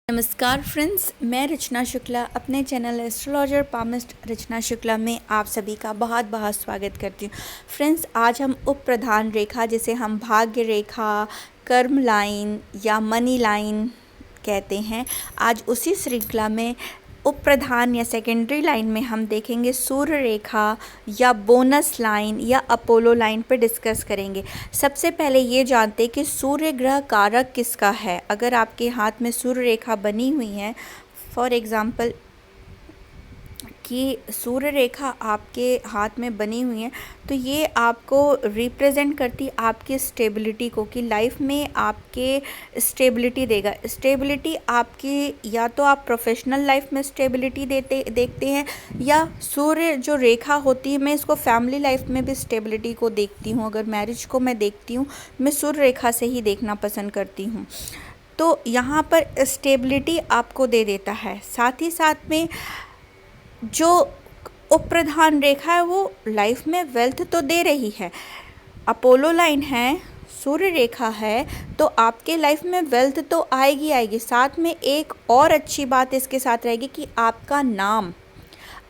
नमस्कार फ्रेंड्स, मैं रचना शुक्ला अपने चैनल एस्ट्रोलॉजर पामिस्ट रचना शुक्ला में आप सभी का बहुत बहुत स्वागत करती हूँ। फ्रेंड्स, आज हम उप प्रधान रेखा, जिसे हम भाग्य रेखा, कर्म लाइन या मनी लाइन कहते हैं, आज उसी श्रृंखला में उप प्रधान या सेकेंडरी लाइन में हम देखेंगे सूर्य रेखा या बोनस लाइन या अपोलो लाइन पर डिस्कस करेंगे। सबसे पहले ये जानते हैं कि सूर्य ग्रह कारक किसका है। अगर आपके हाथ में सूर्य रेखा बनी हुई है, फॉर एग्ज़ाम्पल कि सूर्य रेखा आपके हाथ में बनी हुई है, तो ये आपको रिप्रेजेंट करती आपकी स्टेबिलिटी को, कि लाइफ में आपके स्टेबिलिटी देगा। स्टेबिलिटी आपकी, या तो आप प्रोफेशनल लाइफ में स्टेबिलिटी देखते हैं, या सूर्य जो रेखा होती है, मैं इसको फैमिली लाइफ में भी स्टेबिलिटी को देखती हूँ। अगर मैरिज को मैं देखती हूँ, मैं सूर्य रेखा से ही देखना पसंद करती हूँ। तो यहाँ पर स्टेबिलिटी आपको दे देता है। साथ ही साथ में जो उप प्रधान रेखा है, वो लाइफ में वेल्थ तो दे रही है। अपोलो लाइन है, सूर्य रेखा है, तो आपके लाइफ में वेल्थ तो आएगी। साथ में एक और अच्छी बात इसके साथ रहेगी कि आपका नाम,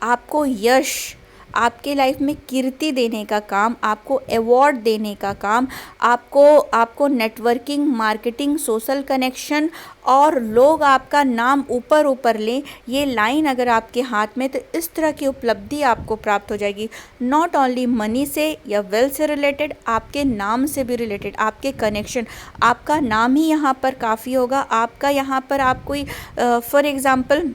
आपको यश, आपके लाइफ में कीर्ति देने का काम, आपको अवार्ड देने का काम, आपको नेटवर्किंग, मार्केटिंग, सोशल कनेक्शन और लोग आपका नाम ऊपर लें, ये लाइन अगर आपके हाथ में, तो इस तरह की उपलब्धि आपको प्राप्त हो जाएगी। नॉट ओनली मनी से या वेल्थ से रिलेटेड, आपके नाम से भी रिलेटेड, आपके कनेक्शन, आपका नाम ही यहाँ पर काफ़ी होगा। आपका यहाँ पर आप कोई फॉर एग्ज़ाम्पल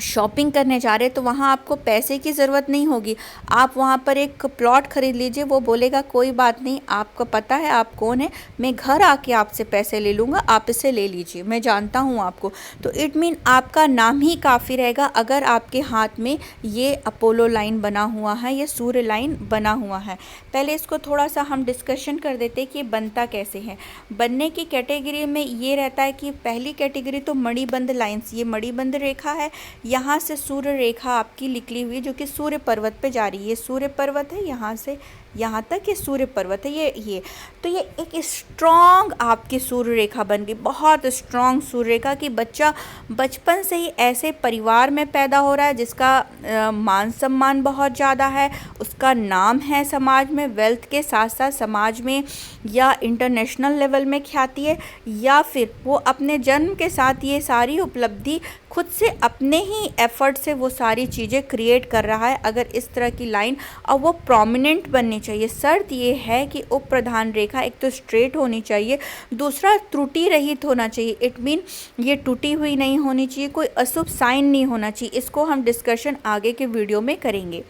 शॉपिंग करने जा रहे हैं, तो वहाँ आपको पैसे की ज़रूरत नहीं होगी। आप वहाँ पर एक प्लॉट खरीद लीजिए, वो बोलेगा कोई बात नहीं, आपको पता है आप कौन है, मैं घर आके आपसे पैसे ले लूँगा, आप इसे ले लीजिए, मैं जानता हूँ आपको। तो इट मीन आपका नाम ही काफ़ी रहेगा अगर आपके हाथ में ये अपोलो लाइन बना हुआ है, ये सूर्य लाइन बना हुआ है। पहले इसको थोड़ा सा हम डिस्कशन कर देते हैं कि ये बनता कैसे है। बनने की कैटेगरी में ये रहता है कि पहली कैटेगरी तो मणिबंध लाइन्स, ये मणिबंध रेखा है। यहाँ से सूर्य रेखा आपकी निकली हुई, जो कि सूर्य पर्वत पे जा रही है। ये सूर्य पर्वत है, यहाँ से यहाँ तक ये सूर्य पर्वत है। ये तो ये एक स्ट्रॉन्ग आपकी सूर्य रेखा बन गई, बहुत स्ट्रॉन्ग सूर्य रेखा की बच्चा बचपन से ही ऐसे परिवार में पैदा हो रहा है जिसका मान सम्मान बहुत ज़्यादा है, उसका नाम है समाज में, वेल्थ के साथ साथ समाज में या इंटरनेशनल लेवल में ख्याति है, या फिर वो अपने जन्म के साथ ये सारी उपलब्धि खुद से अपने ही एफर्ट से वो सारी चीज़ें क्रिएट कर रहा है। अगर इस तरह की लाइन, और वो प्रोमिनेंट बननी चाहिए। शर्त ये है कि उप प्रधान रेखा एक तो स्ट्रेट होनी चाहिए, दूसरा त्रुटि रहित होना चाहिए। इट मीन ये टूटी हुई नहीं होनी चाहिए, कोई अशुभ साइन नहीं होना चाहिए। इसको हम डिस्कशन आगे के वीडियो में करेंगे।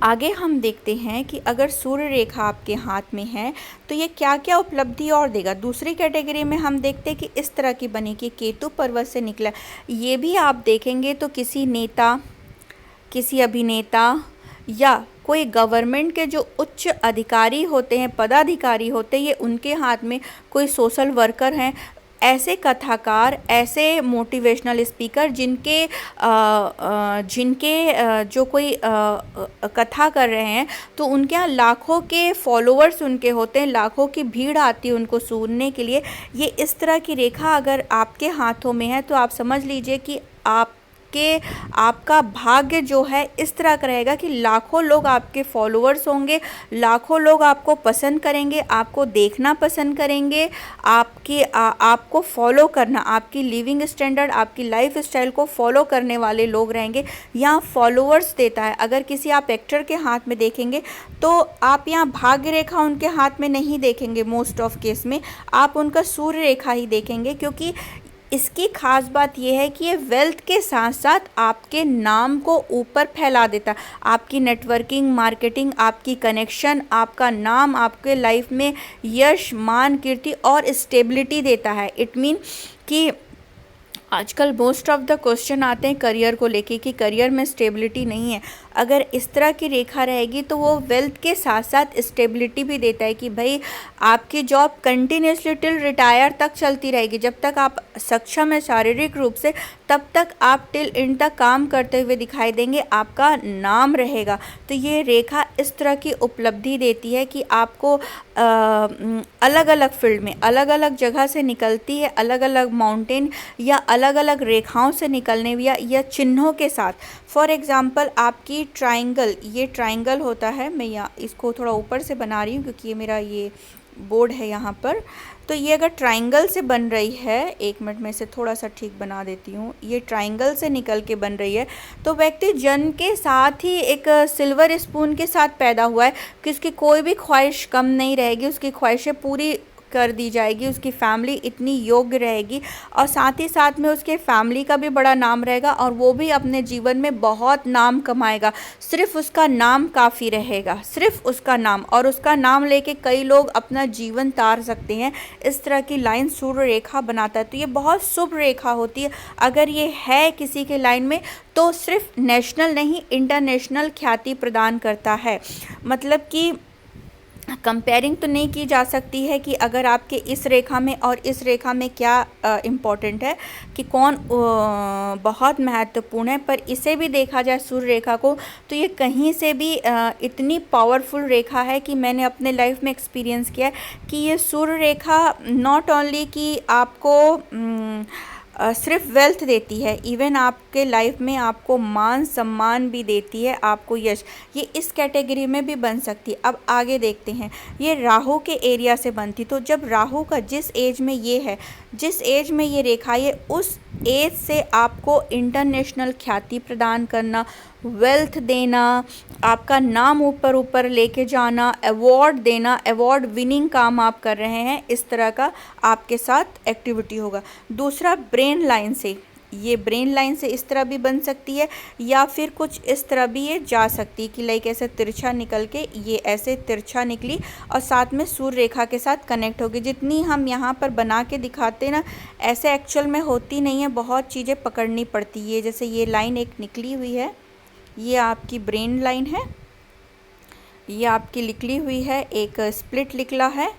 आगे हम देखते हैं कि अगर सूर्य रेखा आपके हाथ में है तो ये क्या क्या उपलब्धि और देगा। दूसरी कैटेगरी में हम देखते हैं कि इस तरह की बनी कि केतु पर्वत से निकला। ये भी आप देखेंगे तो किसी नेता, किसी अभिनेता या कोई गवर्नमेंट के जो उच्च अधिकारी होते हैं, पदाधिकारी होते हैं, ये उनके हाथ में, कोई सोशल वर्कर हैं, ऐसे कथाकार, ऐसे मोटिवेशनल स्पीकर जिनके जो कोई कथा कर रहे हैं, तो उनके यहाँ लाखों के फॉलोअर्स उनके होते हैं, लाखों की भीड़ आती है उनको सुनने के लिए। ये इस तरह की रेखा अगर आपके हाथों में है, तो आप समझ लीजिए कि आपका भाग्य जो है इस तरह का रहेगा कि लाखों लोग आपके फॉलोअर्स होंगे, लाखों लोग आपको पसंद करेंगे, आपको देखना पसंद करेंगे, आपको फॉलो करना, आपकी लिविंग स्टैंडर्ड, आपकी लाइफ स्टाइल को फॉलो करने वाले लोग रहेंगे। यहाँ फॉलोअर्स देता है। अगर किसी आप एक्टर के हाथ में देखेंगे, तो आप यहाँ भाग्य रेखा उनके हाथ में नहीं देखेंगे। मोस्ट ऑफ केस में आप उनका सूर्य रेखा ही देखेंगे, क्योंकि इसकी खास बात यह है कि ये वेल्थ के साथ साथ आपके नाम को ऊपर फैला देता है। आपकी नेटवर्किंग, मार्केटिंग, आपकी कनेक्शन, आपका नाम आपके लाइफ में यश, मान, कीर्ति और स्टेबिलिटी देता है। इट मीन कि आजकल मोस्ट ऑफ द क्वेश्चन आते हैं करियर को लेके कि करियर में स्टेबिलिटी नहीं है। अगर इस तरह की रेखा रहेगी तो वो वेल्थ के साथ साथ स्टेबिलिटी भी देता है कि भाई आपकी जॉब कंटिन्यूसली टिल रिटायर तक चलती रहेगी। जब तक आप सक्षम है शारीरिक रूप से, तब तक आप टिल एंड तक काम करते हुए दिखाई देंगे, आपका नाम रहेगा। तो ये रेखा इस तरह की उपलब्धि देती है कि आपको अलग अलग फील्ड में अलग अलग जगह से निकलती है, अलग अलग माउंटेन या अलग अलग रेखाओं से निकलने या चिन्हों के साथ। फॉर एग्ज़ाम्पल आपकी ट्राइंगल, ये ट्राइंगल होता है, मैं यहाँ इसको थोड़ा ऊपर से बना रही हूँ क्योंकि ये मेरा ये बोर्ड है यहाँ पर। तो ये अगर ट्राइंगल से बन रही है, एक मिनट में इसे थोड़ा सा ठीक बना देती हूँ, ये ट्राइंगल से निकल के बन रही है, तो व्यक्ति जन्म के साथ ही एक सिल्वर स्पून के साथ पैदा हुआ है कि उसकी कोई भी ख्वाहिश कम नहीं रहेगी, उसकी ख्वाहिशें पूरी कर दी जाएगी, उसकी फैमिली इतनी योग्य रहेगी और साथ ही साथ में उसके फैमिली का भी बड़ा नाम रहेगा और वो भी अपने जीवन में बहुत नाम कमाएगा। सिर्फ उसका नाम काफ़ी रहेगा, सिर्फ उसका नाम, और उसका नाम लेके कई लोग अपना जीवन तार सकते हैं। इस तरह की लाइन सूर्य रेखा बनाता है। तो ये बहुत शुभ रेखा होती है। अगर ये है किसी के लाइन में तो सिर्फ नेशनल नहीं, इंटरनेशनल ख्याति प्रदान करता है। मतलब कि कंपेयरिंग तो नहीं की जा सकती है कि अगर आपके इस रेखा में और इस रेखा में क्या इम्पोर्टेंट है, कि कौन बहुत महत्वपूर्ण है, पर इसे भी देखा जाए सूर्य रेखा को तो ये कहीं से भी इतनी पावरफुल रेखा है कि मैंने अपने लाइफ में एक्सपीरियंस किया है कि ये सूर्य रेखा नॉट ओनली कि आपको सिर्फ वेल्थ देती है, इवन आपके लाइफ में आपको मान सम्मान भी देती है, आपको यश, ये इस कैटेगरी में भी बन सकती है। अब आगे देखते हैं, ये राहु के एरिया से बनती। तो जब राहु का जिस एज में ये है, जिस एज में ये रेखा है, उस एज से आपको इंटरनेशनल ख्याति प्रदान करना, वेल्थ देना, आपका नाम ऊपर ऊपर लेके जाना, अवार्ड देना, अवार्ड विनिंग काम आप कर रहे हैं, इस तरह का आपके साथ एक्टिविटी होगा। दूसरा ब्रेन लाइन से, ये ब्रेन लाइन से इस तरह भी बन सकती है या फिर कुछ इस तरह भी ये जा सकती है कि लाइक ऐसे तिरछा निकल के ये ऐसे तिरछा निकली और साथ में सूर्य रेखा के साथ कनेक्ट होगी। जितनी हम यहाँ पर बना के दिखाते हैं ना, ऐसे एक्चुअल में होती नहीं है, बहुत चीज़ें पकड़नी पड़ती है। जैसे ये लाइन एक निकली हुई है, ये आपकी ब्रेन लाइन है, ये आपकी निकली हुई है, एक स्प्लिट निकला है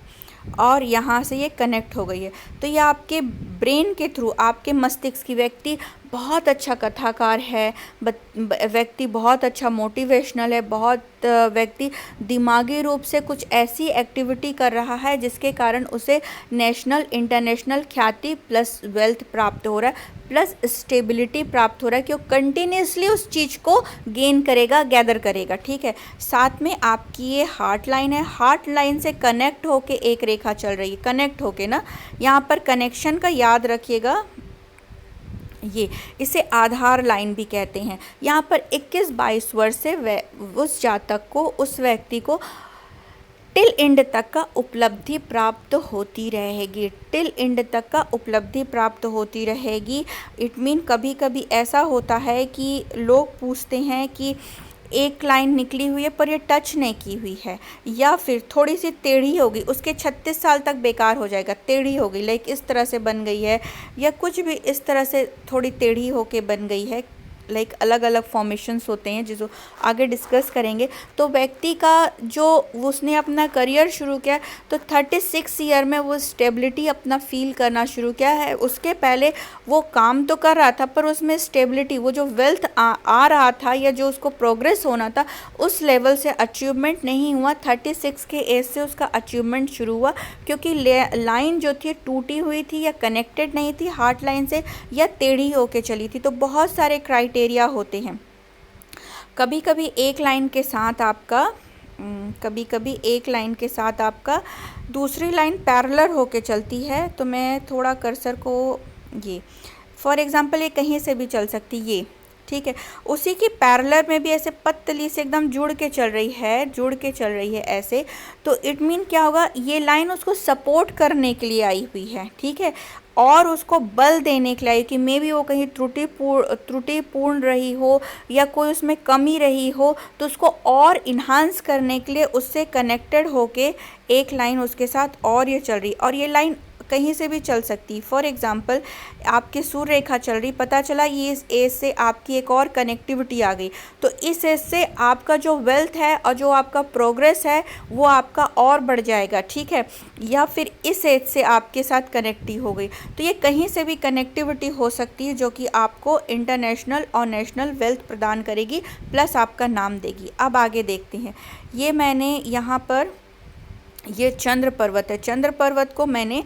और यहाँ से ये कनेक्ट हो गई है। तो ये आपके ब्रेन के थ्रू, आपके मस्तिष्क की, व्यक्ति बहुत अच्छा कथाकार है, व्यक्ति बहुत अच्छा मोटिवेशनल है, बहुत व्यक्ति दिमागी रूप से कुछ ऐसी एक्टिविटी कर रहा है जिसके कारण उसे नेशनल इंटरनेशनल ख्याति प्लस वेल्थ प्राप्त हो रहा है, प्लस स्टेबिलिटी प्राप्त हो रहा है कि वो कंटिन्यूसली उस चीज़ को गेन करेगा, गैदर करेगा। ठीक है, साथ में आपकी ये हार्ट लाइन है, हार्ट लाइन से कनेक्ट होके एक रेखा चल रही है, कनेक्ट होके ना, यहाँ पर कनेक्शन का याद रखिएगा, ये इसे आधार लाइन भी कहते हैं। यहाँ पर 21-22 वर्ष से उस जातक को, उस व्यक्ति को टिल एंड तक का उपलब्धि प्राप्त होती रहेगी, टिल एंड तक का उपलब्धि प्राप्त होती रहेगी। इट मीन कभी कभी ऐसा होता है कि लोग पूछते हैं कि एक लाइन निकली हुई है पर ये टच नहीं की हुई है, या फिर थोड़ी सी टेढ़ी होगी, उसके 36 साल तक बेकार हो जाएगा, टेढ़ी हो गई, लाइक इस तरह से बन गई है, या कुछ भी इस तरह से थोड़ी टेढ़ी होके बन गई है, लाइक अलग अलग फॉर्मेशंस होते हैं जिसको आगे डिस्कस करेंगे। तो व्यक्ति का जो उसने अपना करियर शुरू किया तो 36 ईयर में वो स्टेबिलिटी अपना फील करना शुरू किया है। उसके पहले वो काम तो कर रहा था पर उसमें स्टेबिलिटी, वो जो वेल्थ आ रहा था या जो उसको प्रोग्रेस होना था उस लेवल से अचीवमेंट नहीं हुआ। 36 के एज से उसका अचीवमेंट शुरू हुआ क्योंकि लाइन जो थी टूटी हुई थी या कनेक्टेड नहीं थी हार्ट लाइन से, या टेढ़ी होके चली थी। तो बहुत सारे क्राइटेरिया होते हैं। कभी कभी एक लाइन के साथ आपका दूसरी लाइन पैरेलल होके चलती है। तो मैं थोड़ा कर्सर को, ये फॉर एग्जांपल ये कहीं से भी चल सकती, ये ठीक है, उसी की पैरेलल में भी ऐसे पतली से एकदम जुड़ के चल रही है ऐसे। तो इट मीन क्या होगा, ये लाइन उसको सपोर्ट करने के लिए आई हुई है, ठीक है, और उसको बल देने के लिए कि मे बी वो कहीं त्रुटिपूर्ण रही हो या कोई उसमें कमी रही हो, तो उसको और इन्हांस करने के लिए उससे कनेक्टेड होके एक लाइन उसके साथ और ये चल रही। और ये लाइन कहीं से भी चल सकती है। फॉर एग्जांपल आपकी सूर्य रेखा चल रही, पता चला ये इस एज से आपकी एक और कनेक्टिविटी आ गई, तो इस एज से आपका जो वेल्थ है और जो आपका प्रोग्रेस है वो आपका और बढ़ जाएगा, ठीक है। या फिर इस एज से आपके साथ कनेक्टी हो गई, तो ये कहीं से भी कनेक्टिविटी हो सकती है जो कि आपको इंटरनेशनल और नेशनल वेल्थ प्रदान करेगी, प्लस आपका नाम देगी। अब आगे देखते हैं। ये मैंने यहाँ पर ये चंद्र पर्वत है, चंद्र पर्वत को मैंने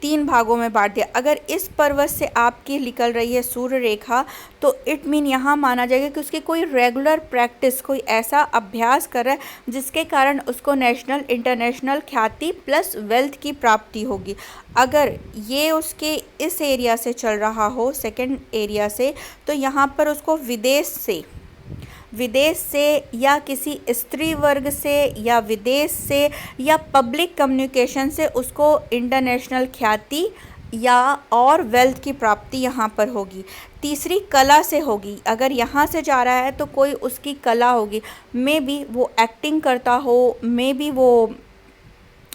3 भागों में बांट दिया। अगर इस पर्वत से आपकी निकल रही है सूर्य रेखा, तो इट मीन यहाँ माना जाएगा कि उसकी कोई रेगुलर प्रैक्टिस, कोई ऐसा अभ्यास कर रहा है जिसके कारण उसको नेशनल इंटरनेशनल ख्याति प्लस वेल्थ की प्राप्ति होगी। अगर ये उसके इस एरिया से चल रहा हो, सेकेंड एरिया से, तो यहाँ पर उसको विदेश से या किसी स्त्री वर्ग से या विदेश से या पब्लिक कम्युनिकेशन से उसको इंटरनेशनल ख्याति या और वेल्थ की प्राप्ति यहाँ पर होगी। तीसरी कला से होगी, अगर यहाँ से जा रहा है तो कोई उसकी कला होगी, मे बी वो एक्टिंग करता हो, मे बी वो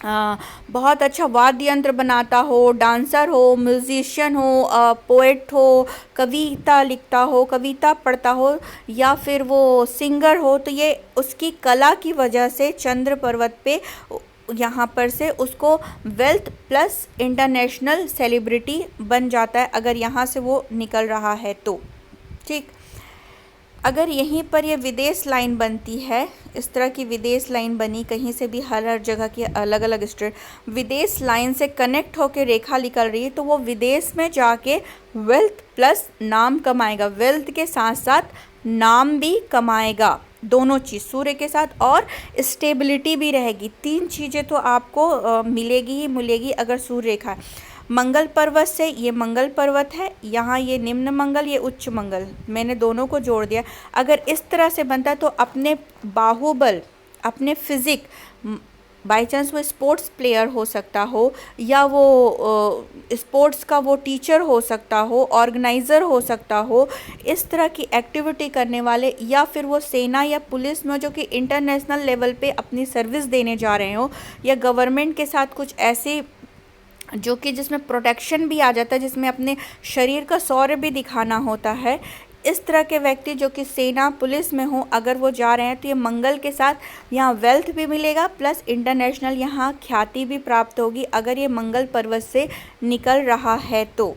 बहुत अच्छा वाद्य यंत्र बनाता हो, डांसर हो, म्यूजिशियन हो, पोएट हो, कविता लिखता हो, कविता पढ़ता हो, या फिर वो सिंगर हो, तो ये उसकी कला की वजह से चंद्र पर्वत पे यहाँ पर से उसको वेल्थ प्लस इंटरनेशनल सेलिब्रिटी बन जाता है, अगर यहाँ से वो निकल रहा है तो, ठीक। अगर यहीं पर ये विदेश लाइन बनती है, इस तरह की विदेश लाइन बनी कहीं से भी, हर जगह की अलग अलग स्टेट विदेश लाइन से कनेक्ट होकर रेखा निकल रही है, तो वो विदेश में जाके वेल्थ प्लस नाम कमाएगा, वेल्थ के साथ साथ नाम भी कमाएगा, दोनों चीज़ सूर्य के साथ, और स्टेबिलिटी भी रहेगी। 3 चीज़ें तो आपको मिलेगी ही मिलेगी अगर सूर्य रेखा है। मंगल पर्वत से, ये मंगल पर्वत है, यहाँ ये निम्न मंगल, ये उच्च मंगल, मैंने दोनों को जोड़ दिया। अगर इस तरह से बनता तो अपने बाहुबल, अपने फिजिक, बाई चांस वो स्पोर्ट्स प्लेयर हो सकता हो, या वो स्पोर्ट्स का वो टीचर हो सकता हो, ऑर्गेनाइज़र हो सकता हो, इस तरह की एक्टिविटी करने वाले, या फिर वो सेना या पुलिस में जो कि इंटरनेशनल लेवल पे अपनी सर्विस देने जा रहे हो, या गवर्नमेंट के साथ कुछ ऐसे जो कि जिसमें प्रोटेक्शन भी आ जाता है, जिसमें अपने शरीर का शौर्य भी दिखाना होता है, इस तरह के व्यक्ति जो कि सेना पुलिस में हो, अगर वो जा रहे हैं तो ये मंगल के साथ यहाँ वेल्थ भी मिलेगा प्लस इंटरनेशनल यहाँ ख्याति भी प्राप्त होगी, अगर ये मंगल पर्वत से निकल रहा है तो।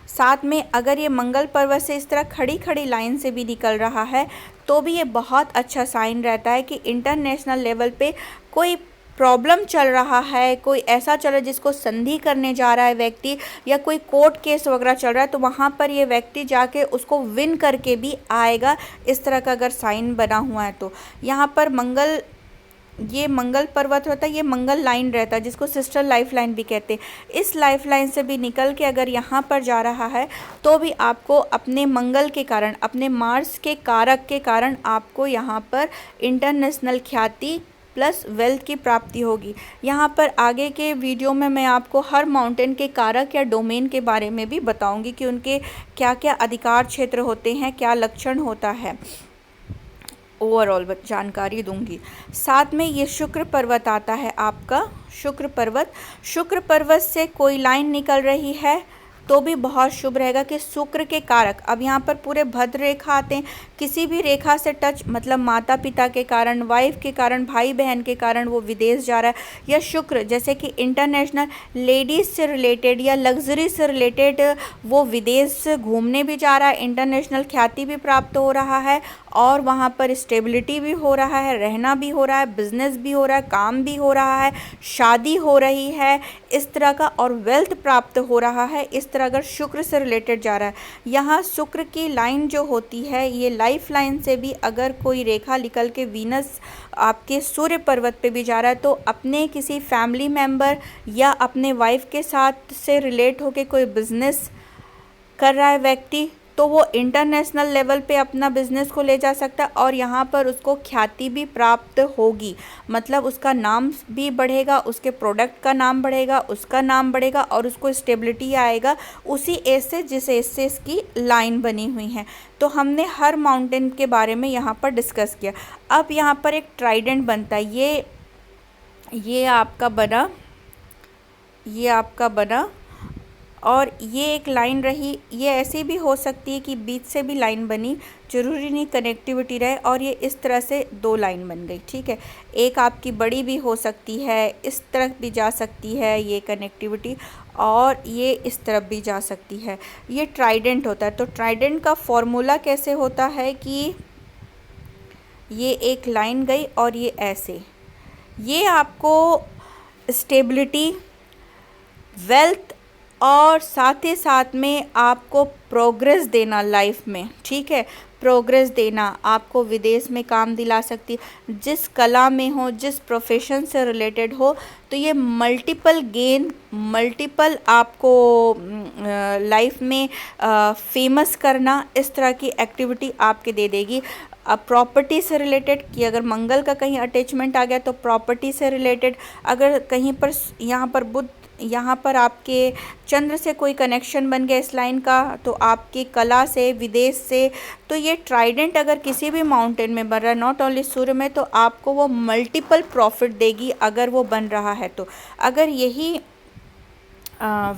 साथ में अगर ये मंगल पर्वत से इस तरह खड़ी खड़ी लाइन से भी निकल रहा है तो भी ये बहुत अच्छा साइन रहता है कि इंटरनेशनल लेवल पे कोई प्रॉब्लम चल रहा है, कोई ऐसा चल रहा है जिसको संधि करने जा रहा है व्यक्ति, या कोई कोर्ट केस वगैरह चल रहा है, तो वहाँ पर ये व्यक्ति जाके उसको विन करके भी आएगा, इस तरह का अगर साइन बना हुआ है तो। यहाँ पर मंगल, ये मंगल पर्वत होता है, ये मंगल लाइन रहता है जिसको सिस्टर लाइफ लाइन भी कहते हैं। इस लाइफ लाइन से भी निकल के अगर यहाँ पर जा रहा है तो भी आपको अपने मंगल के कारण, अपने मार्स के कारक के कारण आपको यहाँ पर इंटरनेशनल ख्याति प्लस वेल्थ की प्राप्ति होगी। यहाँ पर आगे के वीडियो में मैं आपको हर माउंटेन के कारक या डोमेन के बारे में भी बताऊंगी कि उनके क्या क्या अधिकार क्षेत्र होते हैं, क्या लक्षण होता है, ओवरऑल जानकारी दूंगी। साथ में ये शुक्र पर्वत आता है आपका, शुक्र पर्वत से कोई लाइन निकल रही है तो भी बहुत शुभ रहेगा कि शुक्र के कारक, अब यहाँ पर पूरे भद्र रेखा आते हैं, किसी भी रेखा से टच, मतलब माता पिता के कारण, वाइफ के कारण, भाई बहन के कारण वो विदेश जा रहा है, या शुक्र जैसे कि इंटरनेशनल लेडीज़ से रिलेटेड या लग्जरी से रिलेटेड वो विदेश घूमने भी जा रहा है, इंटरनेशनल ख्याति भी प्राप्त हो रहा है, और वहाँ पर स्टेबिलिटी भी हो रहा है, रहना भी हो रहा है, बिजनेस भी हो रहा है, काम भी हो रहा है, शादी हो रही है, इस तरह का, और वेल्थ प्राप्त हो रहा है, इस तरह अगर शुक्र से रिलेटेड जा रहा है। यहाँ शुक्र की लाइन जो होती है, ये लाइफ लाइन से भी अगर कोई रेखा निकल के वीनस आपके सूर्य पर्वत पे भी जा रहा है तो अपने किसी फैमिली मेम्बर या अपने वाइफ के साथ से रिलेट होके कोई बिजनेस कर रहा है व्यक्ति, तो वो इंटरनेशनल लेवल पे अपना बिजनेस को ले जा सकता है, और यहाँ पर उसको ख्याति भी प्राप्त होगी, मतलब उसका नाम भी बढ़ेगा, उसके प्रोडक्ट का नाम बढ़ेगा, उसका नाम बढ़ेगा, और उसको स्टेबिलिटी आएगा उसी एज से जिस एज से इसकी लाइन बनी हुई है। तो हमने हर माउंटेन के बारे में यहाँ पर डिस्कस किया। अब यहाँ पर एक ट्राइडेंट बनता है, ये आपका बना ये आपका बना, और ये एक लाइन रही। ये ऐसी भी हो सकती है कि बीच से भी लाइन बनी, ज़रूरी नहीं कनेक्टिविटी रहे, और ये इस तरह से 2 लाइन बन गई, ठीक है। एक आपकी बड़ी भी हो सकती है, इस तरफ भी जा सकती है ये कनेक्टिविटी, और ये इस तरफ भी जा सकती है। ये ट्राइडेंट होता है। तो ट्राइडेंट का फॉर्मूला कैसे होता है कि ये एक लाइन गई और ये ऐसे, ये आपको स्टेबिलिटी, वेल्थ, और साथ ही साथ में आपको प्रोग्रेस देना लाइफ में, ठीक है। प्रोग्रेस देना, आपको विदेश में काम दिला सकती है, जिस कला में हो, जिस प्रोफेशन से रिलेटेड हो। तो ये मल्टीपल गेन, मल्टीपल आपको लाइफ में फेमस करना, इस तरह की एक्टिविटी आपके दे देगी। प्रॉपर्टी से रिलेटेड, कि अगर मंगल का कहीं अटैचमेंट आ गया तो प्रॉपर्टी से रिलेटेड, अगर कहीं पर यहाँ पर बुध, यहाँ पर आपके चंद्र से कोई कनेक्शन बन गया इस लाइन का, तो आपकी कला से, विदेश से। तो ये ट्राइडेंट अगर किसी भी माउंटेन में बन रहा है, नॉट ओनली सूर्य में, तो आपको वो मल्टीपल प्रॉफिट देगी अगर वो बन रहा है। तो अगर यही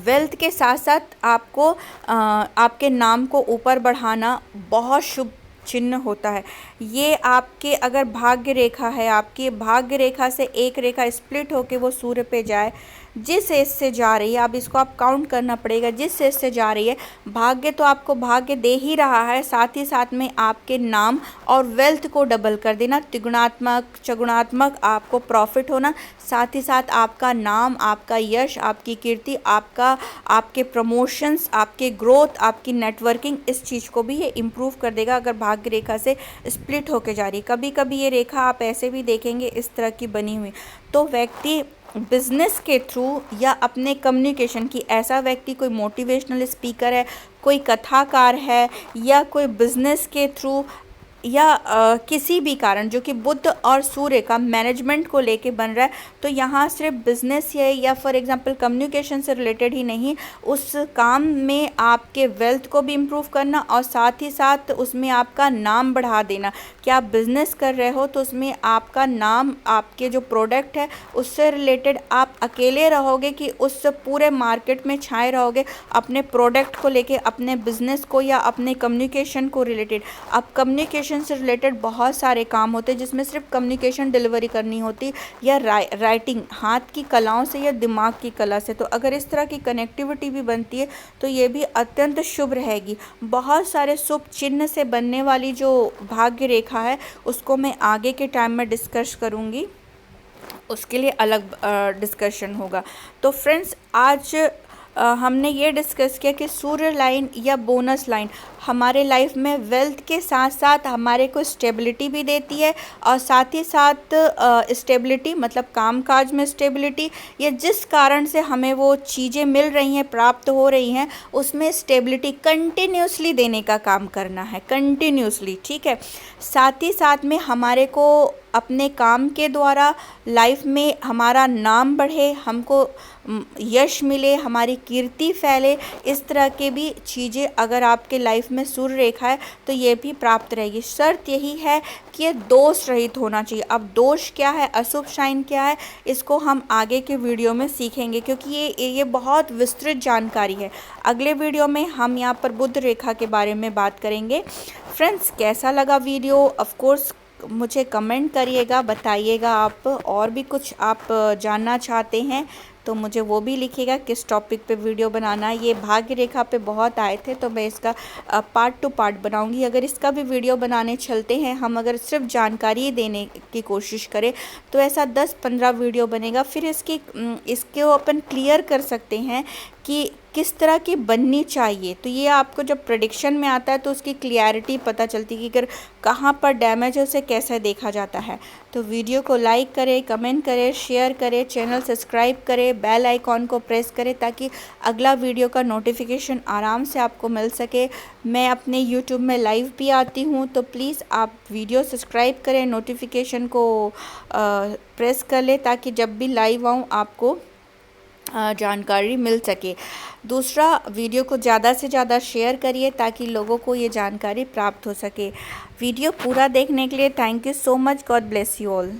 वेल्थ के साथ साथ आपको आपके नाम को ऊपर बढ़ाना बहुत शुभ चिन्ह होता है। ये आपके अगर भाग्य रेखा है, आपकी भाग्य रेखा से एक रेखा स्प्लिट होके वो सूर्य पे जाए, जिस एज से जा रही है, अब इसको आप काउंट करना पड़ेगा, जिस एज से जा रही है, भाग्य तो आपको भाग्य दे ही रहा है, साथ ही साथ में आपके नाम और वेल्थ को डबल कर देना, त्रिगुणात्मक चगुणात्मक आपको प्रॉफिट होना, साथ ही साथ आपका नाम, आपका यश, आपकी कीर्ति, आपके प्रमोशंस, आपके ग्रोथ, आपकी नेटवर्किंग, इस चीज़ को भी ये इम्प्रूव कर देगा अगर भाग्य रेखा से स्प्लिट होके जा रही है। कभी कभी ये रेखा आप ऐसे भी देखेंगे इस तरह की बनी हुई, तो व्यक्ति बिजनेस के थ्रू या अपने कम्युनिकेशन की, ऐसा व्यक्ति कोई मोटिवेशनल स्पीकर है, कोई कथाकार है, या कोई बिजनेस के थ्रू या किसी भी कारण जो कि बुध और सूर्य का मैनेजमेंट को लेके बन रहा है, तो यहाँ सिर्फ बिजनेस है या फॉर एग्जांपल कम्युनिकेशन से रिलेटेड ही नहीं, उस काम में आपके वेल्थ को भी इम्प्रूव करना और साथ ही साथ उसमें आपका नाम बढ़ा देना। कि आप बिज़नेस कर रहे हो तो उसमें आपका नाम, आपके जो प्रोडक्ट है उससे रिलेटेड आप अकेले रहोगे कि उस पूरे मार्केट में छाए रहोगे अपने प्रोडक्ट को लेके, अपने बिज़नेस को या अपने कम्युनिकेशन को रिलेटेड। अब कम्युनिकेशन से रिलेटेड बहुत सारे काम होते हैं जिसमें सिर्फ कम्युनिकेशन डिलीवरी करनी होती, या राइटिंग, हाथ की कलाओं से या दिमाग की कला से। तो अगर इस तरह की कनेक्टिविटी भी बनती है तो ये भी अत्यंत शुभ रहेगी। बहुत सारे शुभ चिन्ह से बनने वाली जो भाग्य रेखा है उसको मैं आगे के टाइम में डिस्कस करूँगी, उसके लिए अलग डिस्कशन होगा। तो फ्रेंड्स, आज हमने ये डिस्कस किया कि सूर्य लाइन या बोनस लाइन हमारे लाइफ में वेल्थ के साथ साथ हमारे को स्टेबिलिटी भी देती है, और साथ ही साथ स्टेबिलिटी मतलब कामकाज में स्टेबिलिटी, या जिस कारण से हमें वो चीज़ें मिल रही हैं, प्राप्त हो रही हैं, उसमें स्टेबिलिटी कंटिन्यूसली देने का काम करना है, कंटिन्यूसली, ठीक है। साथ ही साथ में हमारे को अपने काम के द्वारा लाइफ में हमारा नाम बढ़े, हमको यश मिले, हमारी कीर्ति फैले, इस तरह के भी चीज़ें अगर आपके लाइफ में सूर्य रेखा है तो ये भी प्राप्त रहेगी। शर्त यही है कि ये दोष रहित होना चाहिए। अब दोष क्या है, अशुभ साइन क्या है, इसको हम आगे के वीडियो में सीखेंगे, क्योंकि ये बहुत विस्तृत जानकारी है। अगले वीडियो में हम यहाँ पर बुध रेखा के बारे में बात करेंगे। फ्रेंड्स, कैसा लगा वीडियो, ऑफ कोर्स मुझे कमेंट करिएगा, बताइएगा। आप और भी कुछ आप जानना चाहते हैं तो मुझे वो भी लिखिएगा किस टॉपिक पे वीडियो बनाना है। ये भाग्य रेखा पे बहुत आए थे तो मैं इसका पार्ट टू पार्ट बनाऊंगी। अगर इसका भी वीडियो बनाने चलते हैं हम, अगर सिर्फ जानकारी देने की कोशिश करें तो ऐसा 10-15 वीडियो बनेगा। फिर इसको अपन क्लियर कर सकते हैं कि किस तरह की बननी चाहिए। तो ये आपको जब प्रेडिक्शन में आता है तो उसकी क्लियरिटी पता चलती है कि अगर कहाँ पर डैमेज है उसे कैसे देखा जाता है। तो वीडियो को लाइक करें, कमेंट करें, शेयर करें, चैनल सब्सक्राइब करें, बेल आइकॉन को प्रेस करें ताकि अगला वीडियो का नोटिफिकेशन आराम से आपको मिल सके। मैं अपने यूट्यूब में लाइव भी आती हूँ, तो प्लीज़ आप वीडियो सब्सक्राइब करें, नोटिफिकेशन को प्रेस कर लें ताकि जब भी लाइव आऊँ आपको जानकारी मिल सके। दूसरा, वीडियो को ज़्यादा से ज़्यादा शेयर करिए ताकि लोगों को ये जानकारी प्राप्त हो सके। वीडियो पूरा देखने के लिए thank you so much. God bless you all.